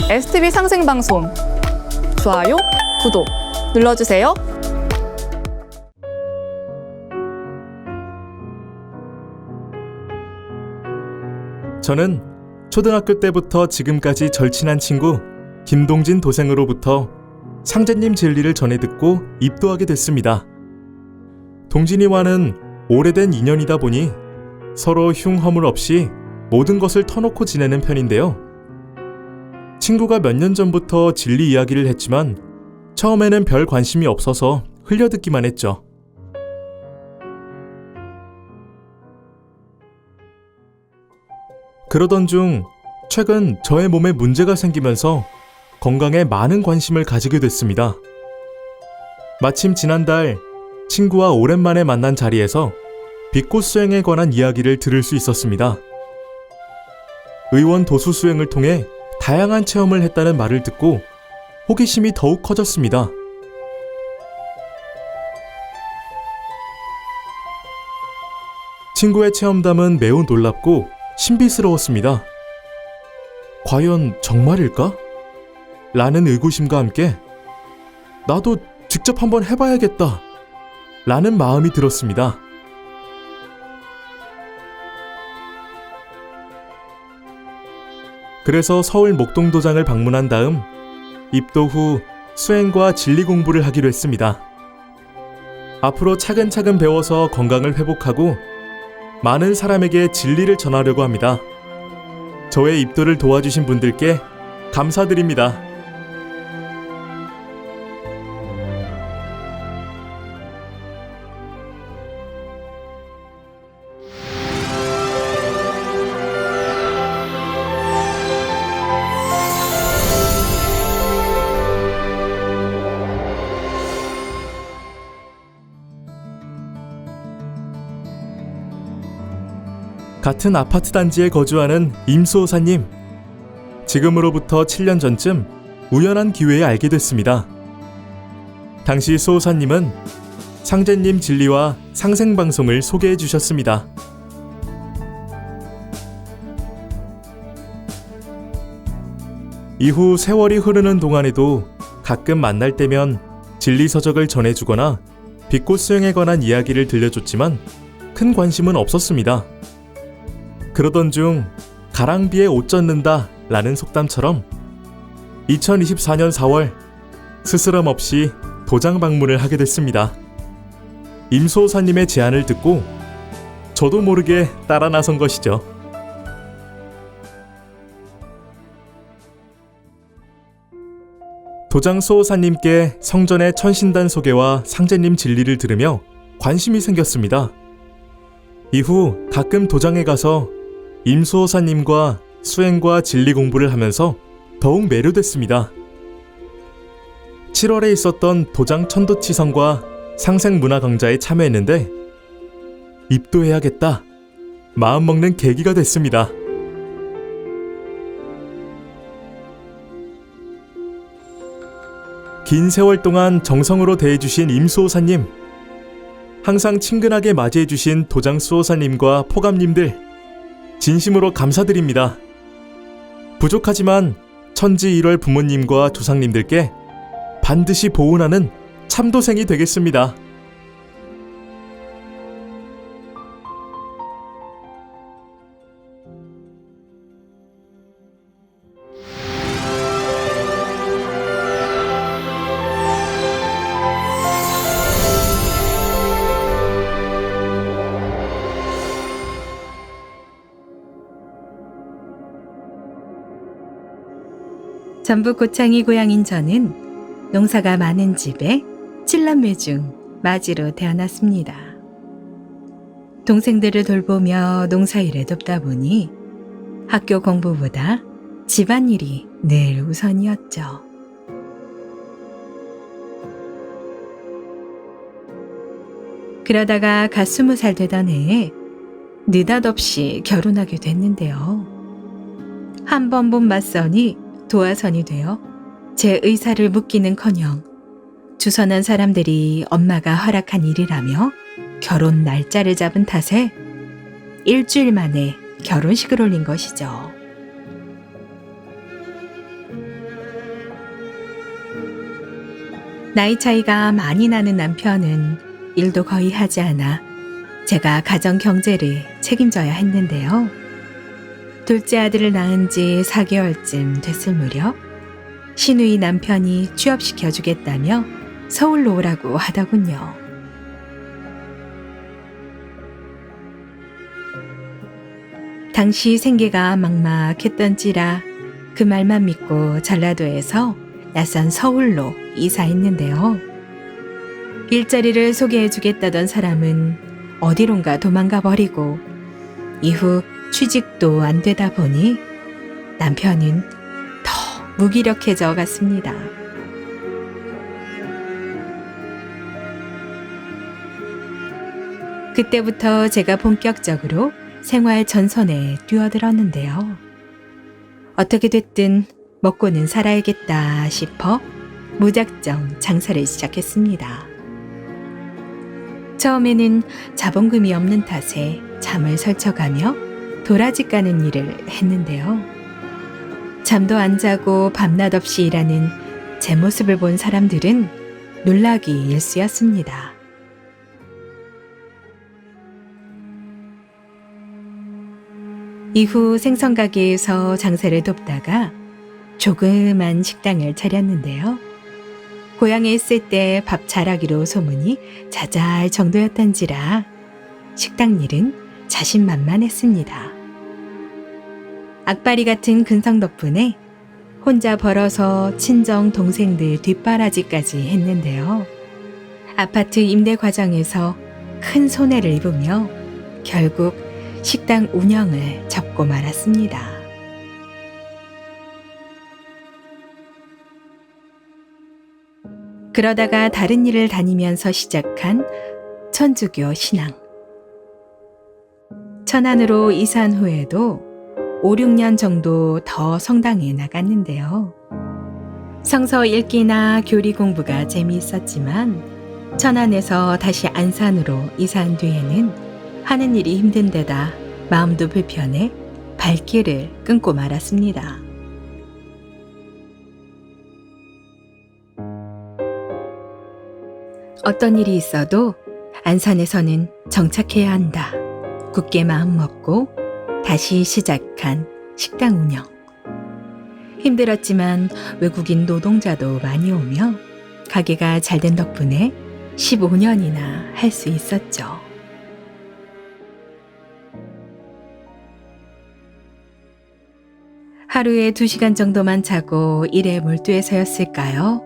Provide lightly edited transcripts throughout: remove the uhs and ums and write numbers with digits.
STV 상생방송 좋아요, 구독 눌러주세요. 저는 초등학교 때부터 지금까지 절친한 친구 김동진 도생으로부터 상제님 진리를 전해 듣고 입도하게 됐습니다. 동진이와는 오래된 인연이다 보니 서로 흉허물 없이 모든 것을 터놓고 지내는 편인데요. 친구가 몇 년 전부터 진리 이야기를 했지만 처음에는 별 관심이 없어서 흘려듣기만 했죠. 그러던 중 최근 저의 몸에 문제가 생기면서 건강에 많은 관심을 가지게 됐습니다. 마침 지난달 친구와 오랜만에 만난 자리에서 빛꽃 수행에 관한 이야기를 들을 수 있었습니다. 의원 도수 수행을 통해 다양한 체험을 했다는 말을 듣고 호기심이 더욱 커졌습니다. 친구의 체험담은 매우 놀랍고 신비스러웠습니다. 과연 정말일까? 라는 의구심과 함께 나도 직접 한번 해봐야겠다 라는 마음이 들었습니다. 그래서 서울 목동도장을 방문한 다음 입도 후 수행과 진리 공부를 하기로 했습니다. 앞으로 차근차근 배워서 건강을 회복하고 많은 사람에게 진리를 전하려고 합니다. 저의 입도를 도와주신 분들께 감사드립니다. 같은 아파트 단지에 거주하는 임수호사님. 지금으로부터 7년 전쯤 우연한 기회에 알게 됐습니다. 당시 수호사님은 상제님 진리와 상생방송을 소개해 주셨습니다. 이후 세월이 흐르는 동안에도 가끔 만날 때면 진리서적을 전해주거나 빛꽃 수행에 관한 이야기를 들려줬지만 큰 관심은 없었습니다. 그러던 중 가랑비에 옷 젖는다 라는 속담처럼 2024년 4월 스스럼 없이 도장 방문을 하게 됐습니다. 임수호사님의 제안을 듣고 저도 모르게 따라 나선 것이죠. 도장 수호사님께 성전의 천신단 소개와 상제님 진리를 들으며 관심이 생겼습니다. 이후 가끔 도장에 가서 임수호사님과 수행과 진리 공부를 하면서 더욱 매료됐습니다. 7월에 있었던 도장 천도치성과 상생문화 강좌에 참여했는데 입도해야겠다 마음먹는 계기가 됐습니다. 긴 세월 동안 정성으로 대해주신 임수호사님, 항상 친근하게 맞이해주신 도장 수호사님과 포감님들 진심으로 감사드립니다. 부족하지만 천지 1월 부모님과 조상님들께 반드시 보은하는 참도생이 되겠습니다. 전북 고창이 고향인 저는 농사가 많은 집에 7남매 중 마지로 태어났습니다. 동생들을 돌보며 농사일에 돕다 보니 학교 공부보다 집안일이 늘 우선이었죠. 그러다가 갓 20살 되던 해에 느닷없이 결혼하게 됐는데요. 한 번 본 맞선이 도화선이 되어 제 의사를 묻기는커녕 주선한 사람들이 엄마가 허락한 일이라며 결혼 날짜를 잡은 탓에 일주일 만에 결혼식을 올린 것이죠. 나이 차이가 많이 나는 남편은 일도 거의 하지 않아 제가 가정 경제를 책임져야 했는데요. 둘째 아들을 낳은 지 4개월쯤 됐을 무렵 시누이 남편이 취업시켜주겠다며 서울로 오라고 하더군요. 당시 생계가 막막했던지라 그 말만 믿고 전라도에서 낯선 서울로 이사했는데요. 일자리를 소개해주겠다던 사람은 어디론가 도망가 버리고 이후 취직도 안 되다 보니 남편은 더 무기력해져 갔습니다. 그때부터 제가 본격적으로 생활 전선에 뛰어들었는데요. 어떻게 됐든 먹고는 살아야겠다 싶어 무작정 장사를 시작했습니다. 처음에는 자본금이 없는 탓에 잠을 설쳐가며 도라지 까는 일을 했는데요. 잠도 안 자고 밤낮 없이 일하는 제 모습을 본 사람들은 놀라기 일쑤였습니다. 이후 생선가게에서 장사를 돕다가 조그만 식당을 차렸는데요. 고향에 있을 때 밥 잘하기로 소문이 자자할 정도였던지라 식당 일은 자신만만했습니다. 악바리 같은 근성 덕분에 혼자 벌어서 친정 동생들 뒷바라지까지 했는데요. 아파트 임대 과정에서 큰 손해를 입으며 결국 식당 운영을 접고 말았습니다. 그러다가 다른 일을 다니면서 시작한 천주교 신앙. 천안으로 이사한 후에도 5, 6년 정도 더 성당에 나갔는데요. 성서 읽기나 교리 공부가 재미있었지만 천안에서 다시 안산으로 이사한 뒤에는 하는 일이 힘든 데다 마음도 불편해 발길을 끊고 말았습니다. 어떤 일이 있어도 안산에서는 정착해야 한다. 굳게 마음 먹고 다시 시작한 식당 운영. 힘들었지만 외국인 노동자도 많이 오며 가게가 잘 된 덕분에 15년이나 할 수 있었죠. 하루에 2시간 정도만 자고 일에 몰두해서였을까요?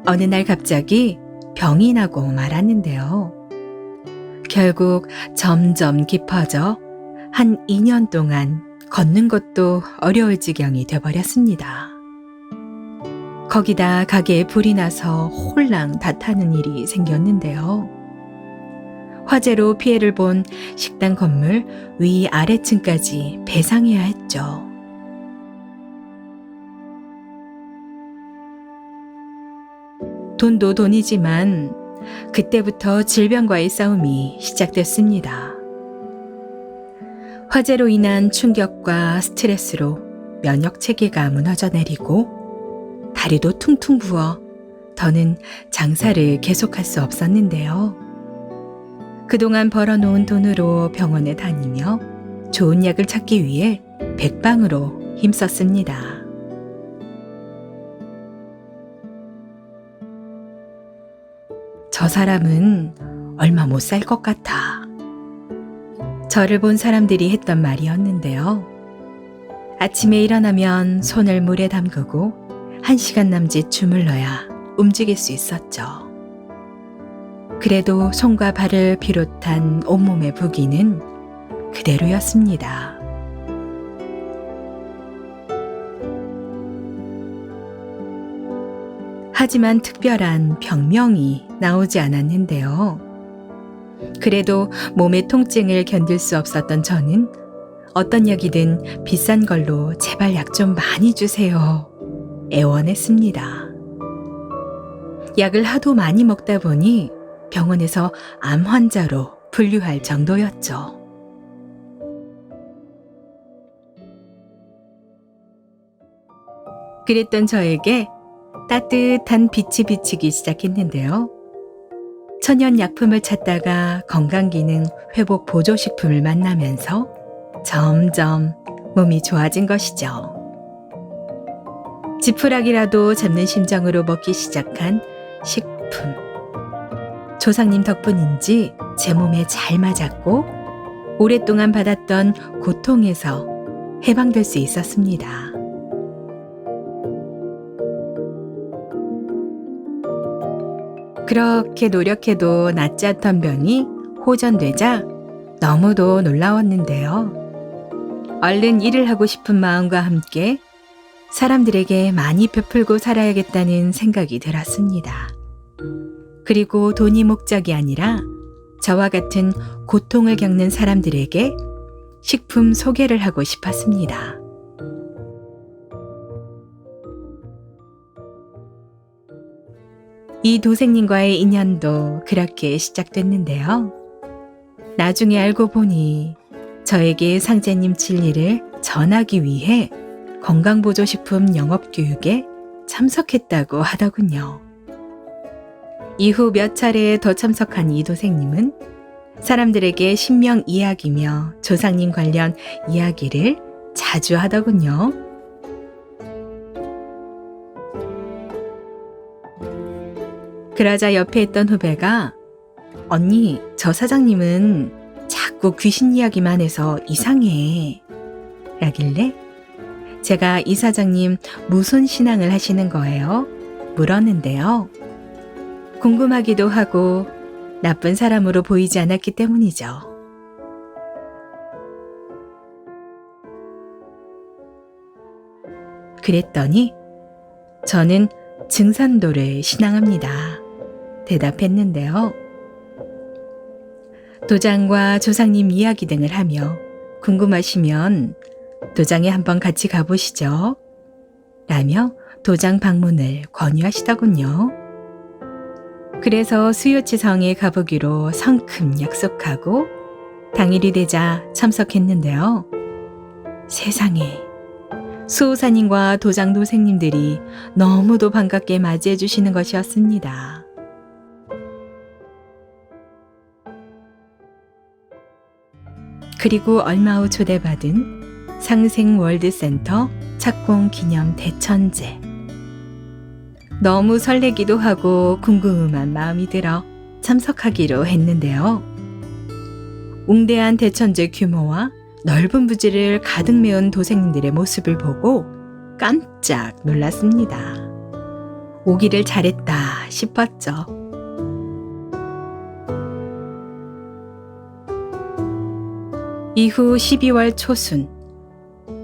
어느 날 갑자기 병이 나고 말았는데요. 결국 점점 깊어져 한 2년 동안 걷는 것도 어려울 지경이 돼버렸습니다. 거기다 가게에 불이 나서 홀랑 다 타는 일이 생겼는데요. 화재로 피해를 본 식당 건물 위 아래층까지 배상해야 했죠. 돈도 돈이지만 그때부터 질병과의 싸움이 시작됐습니다. 화재로 인한 충격과 스트레스로 면역 체계가 무너져 내리고 다리도 퉁퉁 부어 더는 장사를 계속할 수 없었는데요. 그동안 벌어놓은 돈으로 병원에 다니며 좋은 약을 찾기 위해 백방으로 힘썼습니다. 저 사람은 얼마 못 살 것 같아. 저를 본 사람들이 했던 말이었는데요. 아침에 일어나면 손을 물에 담그고 1시간 남짓 주물러야 움직일 수 있었죠. 그래도 손과 발을 비롯한 온몸의 부기는 그대로였습니다. 하지만 특별한 병명이 나오지 않았는데요. 그래도 몸의 통증을 견딜 수 없었던 저는 어떤 약이든 비싼 걸로 제발 약 좀 많이 주세요. 애원했습니다. 약을 하도 많이 먹다 보니 병원에서 암 환자로 분류할 정도였죠. 그랬던 저에게 따뜻한 빛이 비치기 시작했는데요. 천연약품을 찾다가 건강기능 회복 보조식품을 만나면서 점점 몸이 좋아진 것이죠. 지푸라기라도 잡는 심정으로 먹기 시작한 식품. 조상님 덕분인지 제 몸에 잘 맞았고 오랫동안 받았던 고통에서 해방될 수 있었습니다. 그렇게 노력해도 낫지 않던 병이 호전되자 너무도 놀라웠는데요. 얼른 일을 하고 싶은 마음과 함께 사람들에게 많이 베풀고 살아야겠다는 생각이 들었습니다. 그리고 돈이 목적이 아니라 저와 같은 고통을 겪는 사람들에게 식품 소개를 하고 싶었습니다. 이 도생님과의 인연도 그렇게 시작됐는데요. 나중에 알고 보니 저에게 상제님 진리를 전하기 위해 건강보조식품 영업교육에 참석했다고 하더군요. 이후 몇 차례 더 참석한 이 도생님은 사람들에게 신명 이야기며 조상님 관련 이야기를 자주 하더군요. 그러자 옆에 있던 후배가 언니, 저 사장님은 자꾸 귀신 이야기만 해서 이상해 라길래 제가 이 사장님 무슨 신앙을 하시는 거예요? 물었는데요. 궁금하기도 하고 나쁜 사람으로 보이지 않았기 때문이죠. 그랬더니 저는 증산도를 신앙합니다. 대답했는데요. 도장과 조상님 이야기 등을 하며 궁금하시면 도장에 한번 같이 가보시죠. 라며 도장 방문을 권유하시더군요. 그래서 수요치성에 가보기로 성큼 약속하고 당일이 되자 참석했는데요. 세상에 수호사님과 도장 도생님들이 너무도 반갑게 맞이해 주시는 것이었습니다. 그리고 얼마 후 초대받은 상생월드센터 착공 기념 대천제. 너무 설레기도 하고 궁금한 마음이 들어 참석하기로 했는데요. 웅대한 대천제 규모와 넓은 부지를 가득 메운 도생님들의 모습을 보고 깜짝 놀랐습니다. 오기를 잘했다 싶었죠. 이후 12월 초순,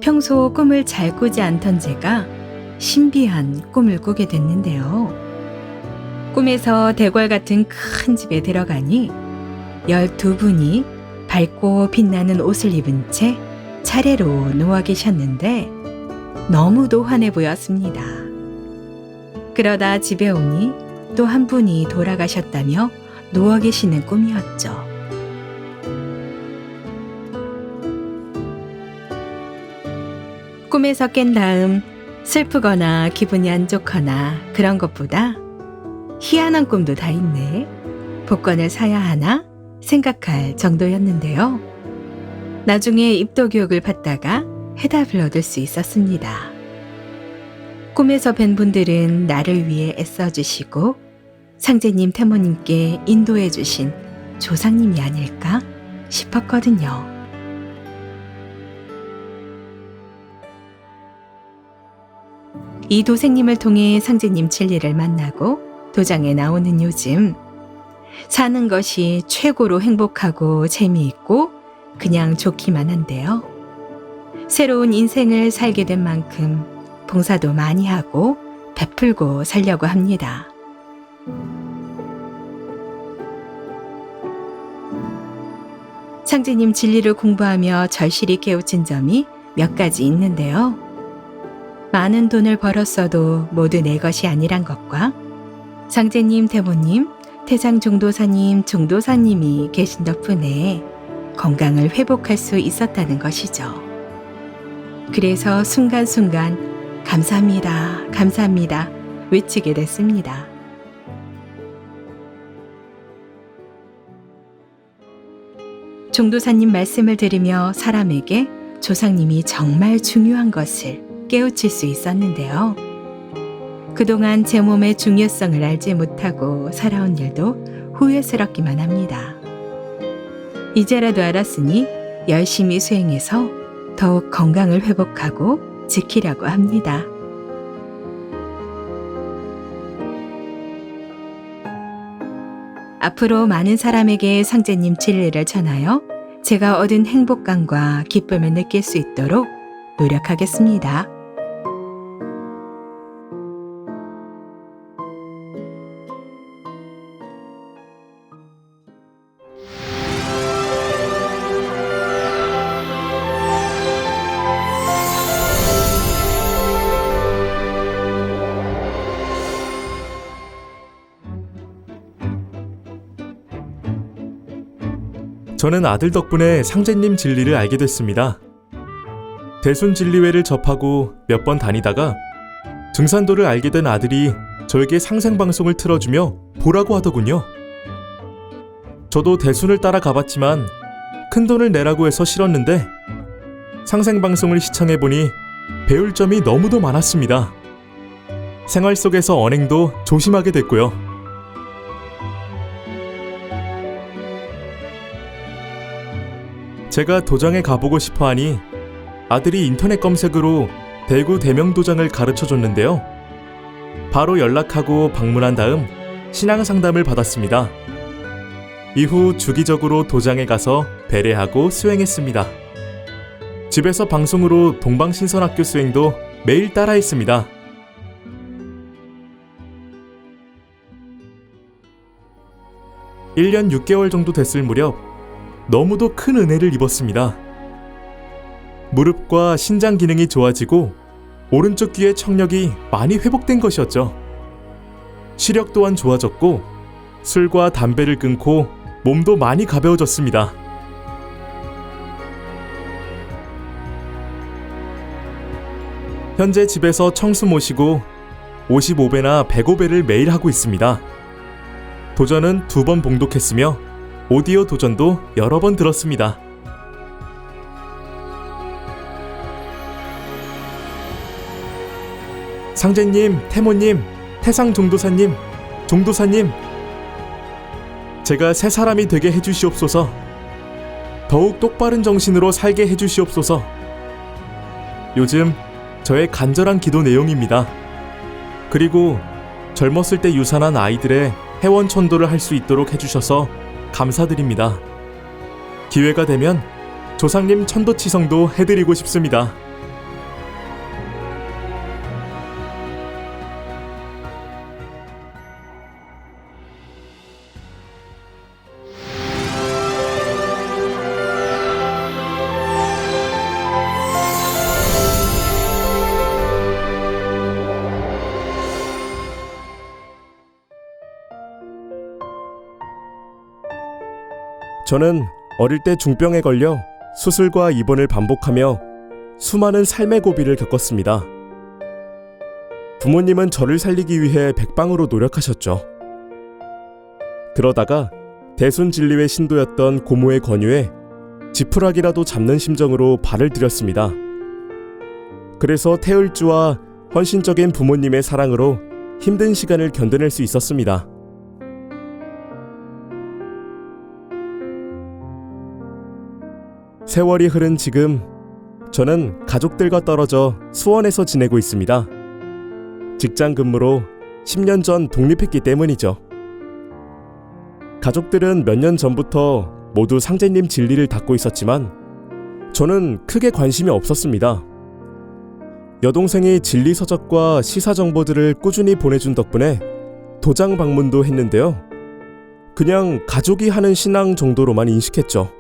평소 꿈을 잘 꾸지 않던 제가 신비한 꿈을 꾸게 됐는데요. 꿈에서 대궐 같은 큰 집에 들어가니 12분이 밝고 빛나는 옷을 입은 채 차례로 누워 계셨는데 너무도 환해 보였습니다. 그러다 집에 오니 또 한 분이 돌아가셨다며 누워 계시는 꿈이었죠. 꿈에서 깬 다음 슬프거나 기분이 안 좋거나 그런 것보다 희한한 꿈도 다 있네. 복권을 사야 하나 생각할 정도였는데요. 나중에 입도 교육을 받다가 해답을 얻을 수 있었습니다. 꿈에서 뵌 분들은 나를 위해 애써주시고 상제님 태모님께 인도해 주신 조상님이 아닐까 싶었거든요. 이 도생님을 통해 상제님 진리를 만나고 도장에 나오는 요즘 사는 것이 최고로 행복하고 재미있고 그냥 좋기만 한데요. 새로운 인생을 살게 된 만큼 봉사도 많이 하고 베풀고 살려고 합니다. 상제님 진리를 공부하며 절실히 깨우친 점이 몇 가지 있는데요. 많은 돈을 벌었어도 모두 내 것이 아니란 것과 상제님, 태모님, 태장 종도사님, 종도사님이 계신 덕분에 건강을 회복할 수 있었다는 것이죠. 그래서 순간순간 감사합니다, 감사합니다, 외치게 됐습니다. 종도사님 말씀을 들으며 사람에게 조상님이 정말 중요한 것을 깨우칠 수 있었는데요. 그동안 제 몸의 중요성을 알지 못하고 살아온 일도 후회스럽기만 합니다. 이제라도 알았으니 열심히 수행해서 더욱 건강을 회복하고 지키려고 합니다. 앞으로 많은 사람에게 상제님 진리를 전하여 제가 얻은 행복감과 기쁨을 느낄 수 있도록 노력하겠습니다. 저는 아들 덕분에 상제님 진리를 알게 됐습니다. 대순진리회를 접하고 몇 번 다니다가 등산도를 알게 된 아들이 저에게 상생방송을 틀어주며 보라고 하더군요. 저도 대순을 따라 가봤지만 큰 돈을 내라고 해서 싫었는데 상생방송을 시청해보니 배울 점이 너무도 많았습니다. 생활 속에서 언행도 조심하게 됐고요. 제가 도장에 가보고 싶어하니 아들이 인터넷 검색으로 대구 대명도장을 가르쳐줬는데요. 바로 연락하고 방문한 다음 신앙 상담을 받았습니다. 이후 주기적으로 도장에 가서 배례하고 수행했습니다. 집에서 방송으로 동방신선학교 수행도 매일 따라했습니다. (1년 6개월) 정도 됐을 무렵 너무도 큰 은혜를 입었습니다. 무릎과 신장 기능이 좋아지고 오른쪽 귀의 청력이 많이 회복된 것이었죠. 시력 또한 좋아졌고 술과 담배를 끊고 몸도 많이 가벼워졌습니다. 현재 집에서 청수 모시고 55배나 105배를 매일 하고 있습니다. 도전은 2번 봉독했으며 오디오 도전도 여러 번 들었습니다. 상제님, 태모님, 태상 종도사님, 종도사님, 제가 새 사람이 되게 해주시옵소서. 더욱 똑바른 정신으로 살게 해주시옵소서. 요즘 저의 간절한 기도 내용입니다. 그리고 젊었을 때 유산한 아이들의 회원 천도를 할 수 있도록 해주셔서 감사드립니다. 기회가 되면 조상님 천도치성도 해드리고 싶습니다. 저는 어릴 때 중병에 걸려 수술과 입원을 반복하며 수많은 삶의 고비를 겪었습니다. 부모님은 저를 살리기 위해 백방으로 노력하셨죠. 그러다가 대순진리회 신도였던 고모의 권유에 지푸라기라도 잡는 심정으로 발을 들였습니다. 그래서 태을주와 헌신적인 부모님의 사랑으로 힘든 시간을 견뎌낼 수 있었습니다. 세월이 흐른 지금 저는 가족들과 떨어져 수원에서 지내고 있습니다. 직장 근무로 10년 전 독립했기 때문이죠. 가족들은 몇 년 전부터 모두 상제님 진리를 닫고 있었지만 저는 크게 관심이 없었습니다. 여동생이 진리 서적과 시사 정보들을 꾸준히 보내준 덕분에 도장 방문도 했는데요. 그냥 가족이 하는 신앙 정도로만 인식했죠.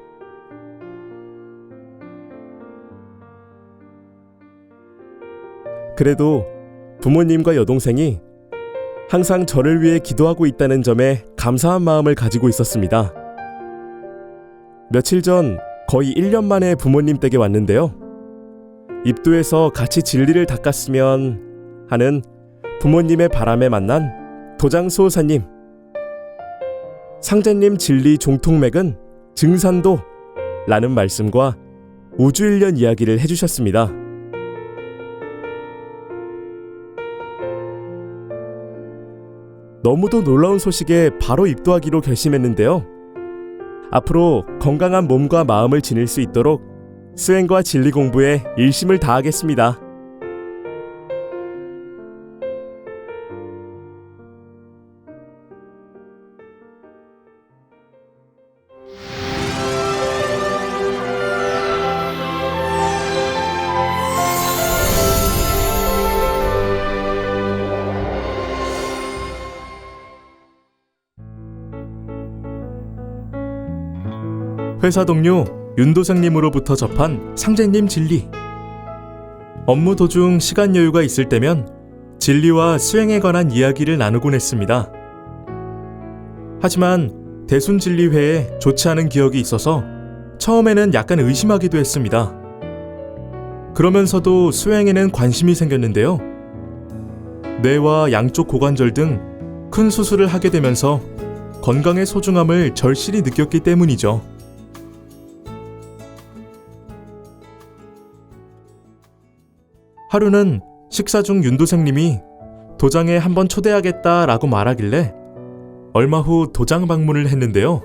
그래도 부모님과 여동생이 항상 저를 위해 기도하고 있다는 점에 감사한 마음을 가지고 있었습니다. 며칠 전 거의 1년 만에 부모님 댁에 왔는데요. 입도에서 같이 진리를 닦았으면 하는 부모님의 바람에 만난 도장 수호사님. 상제님 진리 종통맥은 증산도 라는 말씀과 우주일련 이야기를 해주셨습니다. 너무도 놀라운 소식에 바로 입도하기로 결심했는데요. 앞으로 건강한 몸과 마음을 지닐 수 있도록 수행과 진리 공부에 일심을 다하겠습니다. 회사 동료 윤도생님으로부터 접한 상제님 진리. 업무 도중 시간 여유가 있을 때면 진리와 수행에 관한 이야기를 나누곤 했습니다. 하지만 대순진리회에 좋지 않은 기억이 있어서 처음에는 약간 의심하기도 했습니다. 그러면서도 수행에는 관심이 생겼는데요. 뇌와 양쪽 고관절 등 큰 수술을 하게 되면서 건강의 소중함을 절실히 느꼈기 때문이죠. 하루는 식사 중 윤도생님이 도장에 한번 초대하겠다라고 말하길래 얼마 후 도장 방문을 했는데요.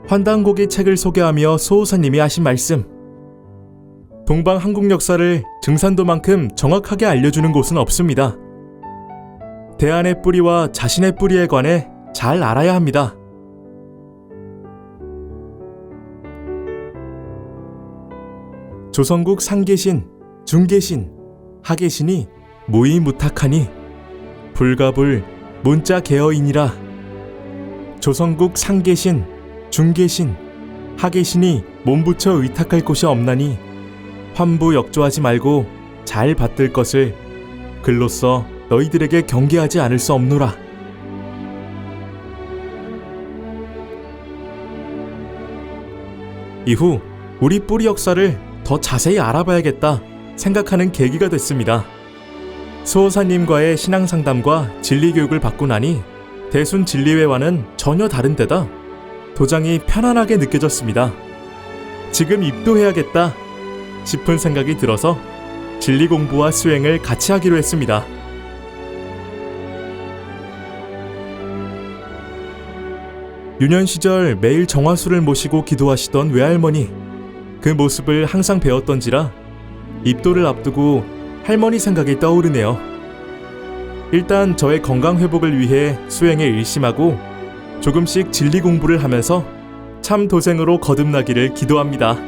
환단고기 책을 소개하며 수호사님이 하신 말씀. 동방 한국 역사를 증산도만큼 정확하게 알려주는 곳은 없습니다. 대안의 뿌리와 자신의 뿌리에 관해 잘 알아야 합니다. 조선국 상계신, 중계신, 하계신이 무이무탁하니 불가불 문자 계어이니라. 조선국 상계신, 중계신, 하계신이 몸부처 의탁할 곳이 없나니 환부 역조하지 말고 잘 받들 것을 글로써 너희들에게 경계하지 않을 수 없노라. 이후 우리 뿌리 역사를 더 자세히 알아봐야겠다 생각하는 계기가 됐습니다. 수호사님과의 신앙상담과 진리교육을 받고 나니 대순진리회와는 전혀 다른 데다 도장이 편안하게 느껴졌습니다. 지금 입도해야겠다 싶은 생각이 들어서 진리 공부와 수행을 같이 하기로 했습니다. 유년 시절 매일 정화수를 모시고 기도하시던 외할머니, 그 모습을 항상 배웠던지라 입도를 앞두고 할머니 생각이 떠오르네요. 일단 저의 건강 회복을 위해 수행에 일심하고 조금씩 진리 공부를 하면서 참 도생으로 거듭나기를 기도합니다.